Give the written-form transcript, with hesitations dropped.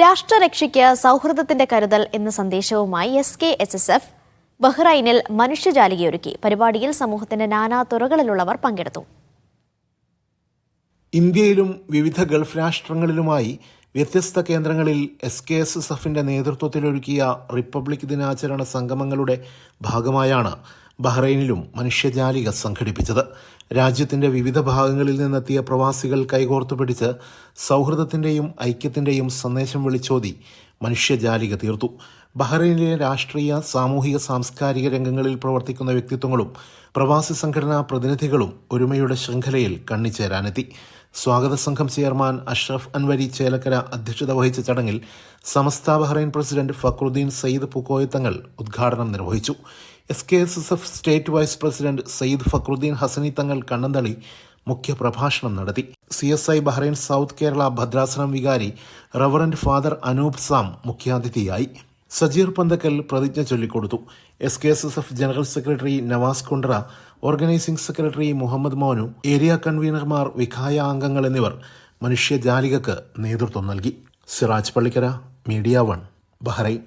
രാഷ്ട്രരക്ഷയ്ക്ക് സൗഹൃദത്തിന്റെ കരുതൽ എന്ന സന്ദേശവുമായി SKSSF ബഹ്റൈനിൽ മനുഷ്യജാലികയൊരുക്കി. പരിപാടിയിൽ സമൂഹത്തിന്റെ നാനാ തുറകളിലുള്ളവർ പങ്കെടുത്തു. ഇന്ത്യയിലും വിവിധ ഗൾഫ് രാഷ്ട്രങ്ങളിലുമായി വ്യത്യസ്ത കേന്ദ്രങ്ങളിൽ SKSSFന്റെ നേതൃത്വത്തിലൊരുക്കിയ റിപ്പബ്ലിക് ദിനാചരണ സംഗമങ്ങളുടെ ഭാഗമായാണ് ബഹ്റൈനിലും മനുഷ്യജാലിക സംഘടിപ്പിച്ചത്. രാജ്യത്തിന്റെ വിവിധ ഭാഗങ്ങളിൽ നിന്നെത്തിയ പ്രവാസികൾ കൈകോർത്തു പിടിച്ച് സൗഹൃദത്തിന്റെയും ഐക്യത്തിന്റെയും സന്ദേശം വിളിച്ചോതി മനുഷ്യജാലിക തീർത്തു. ബഹ്റൈനിലെ രാഷ്ട്രീയ, സാമൂഹിക, സാംസ്കാരിക രംഗങ്ങളിൽ പ്രവർത്തിക്കുന്ന വ്യക്തിത്വങ്ങളും പ്രവാസി സംഘടനാ പ്രതിനിധികളും ഒരുമയുടെ ശൃംഖലയിൽ കണ്ണിച്ചേരാനെത്തി. സ്വാഗത സംഘം ചെയർമാൻ അഷ്റഫ് അൻവരി ചേലക്കര അധ്യക്ഷത വഹിച്ച ചടങ്ങിൽ സമസ്ത ബഹ്റൈൻ പ്രസിഡന്റ് ഫക്രുദ്ദീൻ സയ്യിദ് പുക്കോയത്തങ്ങൾ ഉദ്ഘാടനം നിർവഹിച്ചു. SKSSF state vice president Sayyid Fakhruddin Hasani Thangal Kannanthali മുഖ്യപ്രഭാഷണം നടത്തി. CSI ബഹ്റൈൻ സൗത്ത് കേരള ഭദ്രാസനം വികാരി റവറന്റ് ഫാദർ അനൂപ് സാം മുഖ്യാതിഥിയായി. സജീർ പന്തക്കൽ പ്രതിജ്ഞ ചൊല്ലിക്കൊടുത്തു. SKSSF general secretary Navas Kundra, organizing secretary Muhammad Monu, area കൺവീനർമാർ, വിഖായ അംഗങ്ങൾ എന്നിവർ മനുഷ്യജാലികക്ക് നേതൃത്വം നൽകി. Siraj Pallikkara, media 1, Bahrain.